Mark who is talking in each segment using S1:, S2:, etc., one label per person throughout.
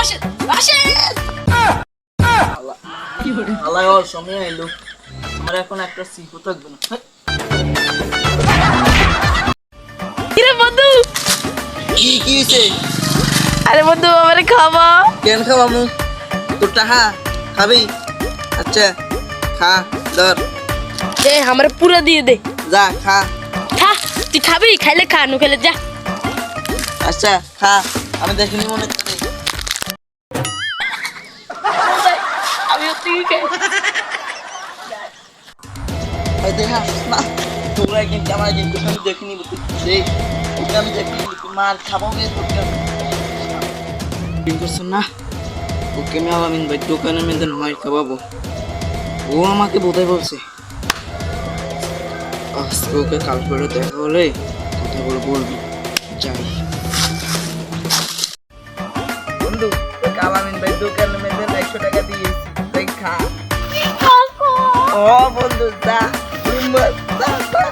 S1: আসেন আসেন।
S2: আল্লাহ ওর সময় এলো, আমার এখন একটা সিফও থাকবে না।
S1: কিরে বন্ধু?
S2: কি হয়েছে?
S1: আরে বন্ধু আমারে খাওয়া।
S2: কেন খাওয়ামু? তোর টাকা খাবি? আচ্ছা খা, ধর
S1: দে আমারে পুরা দিয়ে দে।
S2: যা খা।
S1: খা, তুই খাবি? খাইলে খা, নু খেলে যা।
S2: আচ্ছা খা, আমি দেখিনি মনে করে।
S1: আমি তুই খাই।
S2: দেখা না, তোরা কিন্তু আমার কিন্তু আমি দেখিনি, দেখ ওকে আমি দেখিনি, মার খাবো তোকে করছো না। ওকে আমি আলামিন ভাই দোকানের মধ্যে নয় খাওয়াবো, ও আমাকে বোধহয় বলছে। আজকে ওকে কাল করে দেখা হলে কথাগুলো বলবি। যাই বন্ধু, তোকে আলামিন ভাই দোকানের মধ্যে 100 টাকা দিয়েছি, তাই খা। ও বন্ধু যা, যা যা।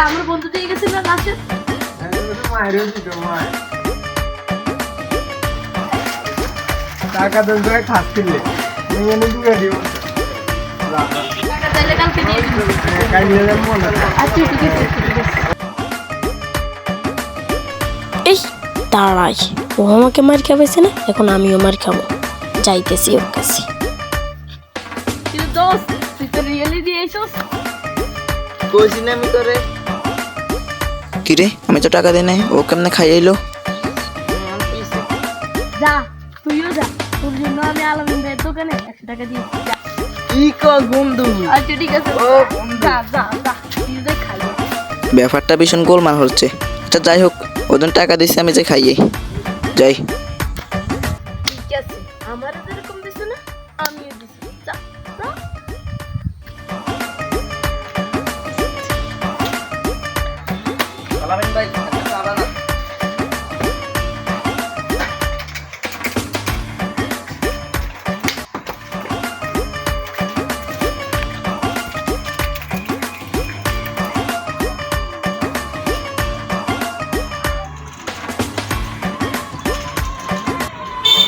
S1: আমার বন্ধু দিয়ে গেছে না লাস্টে।
S3: টাকা দশ টাকা খাস কিনলে দুটো দিব
S1: টাকা চাইলে কালকে দিয়ে দিবি। আচ্ছা ঠিক আছে ঠিক আছে। এই দাঁড়াই, ও আমাকে মার খাওয়াইছে না, এখন আমিও মার খাবো। যাইতেছি ওর কাছে। কিন্তু দোস্ত তুই তো রিয়েলি দিয়ে আইছস।
S2: কইছি না আমি তোরে। কিরে আমি তো টাকা দেই নাই, ও কেমনে খাইয়াইলো?
S1: যা তুইও যা, তোর জন্য আমি আলামিন ভাইয়ের দোকানে 100 টাকা দিয়েছি। যা।
S2: কি কর বন্ধু?
S1: আচ্ছা ঠিক আছে,
S2: ও বন্ধু।
S1: যা যা যা, তুই যে খাইও।
S2: ব্যাপারটা ভীষণ গোলমাল হচ্ছে। আচ্ছা যাই হোক, ওজন টাকা দিচ্ছি, আমি যে খাইয়ে যাই।
S1: ঠিক আছে, আমারও যেরকম দিছো না আমিও দিছি। যা যা।
S2: আলামিন ভাই একটা চা বানা।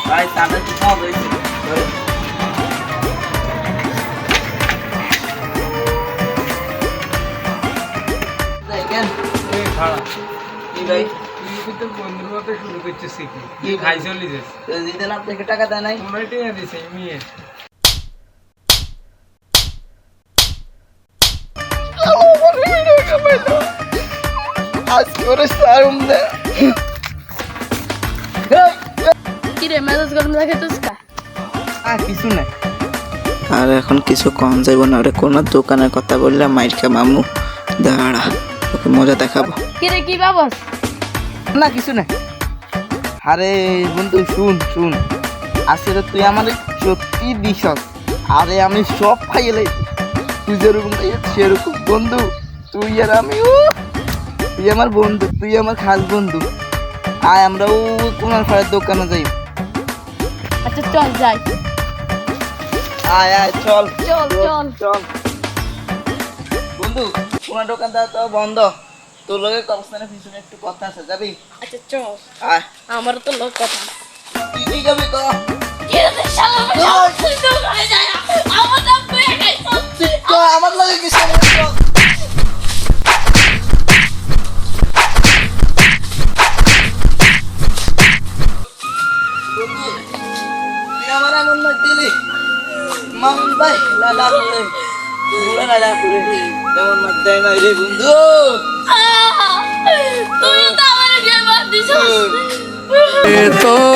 S2: ভাই চাটা কি খাওয়া হয়েছে? টাকা দেয় নাই?
S1: কি রে মেজাজ গরম দেখাইছিস কা?
S2: কিছু না। আর এখন কিছু কম যাইব না, ওরে কোন দোকানের কথা বললে মাইর খা মামু। দাঁড়া ওকে মজা দেখাবো।
S1: কি রে কি বাবস?
S2: না কিছু না। আরে বন্ধু শুন শুন, আজকে তুই আমার সত্যি বিশ্বাস, আরে আমি সব খাইয়ে তুই যেরকম খাইয়ে সেরকম বন্ধু। তুই আর আমি, তুই আমার বন্ধু, তুই আমার খাস বন্ধু। আয় আমরা ও কোনার ফাড়ের দোকানে যাই।
S1: আচ্ছা চল যাই।
S2: আয় আয় চল
S1: চল চল
S2: চল বন্ধু, কোনার দোকানটা তো বন্ধ, তোর লগে কবস্থানের পিছনে একটু কথা আছে, যাবি?
S1: আচ্ছা চল।
S2: আয়।
S1: আমারও তো লোক কথা।
S2: তুই কি যাবি তো? আমার লগে কি সমস্যা? আমার এমন না দিলি মামুন ভাই লালা করে পুরো লালা করে এমন মার দেয় না রে বন্ধু।
S1: তুই তো আমারে গেল দিছস।
S4: তো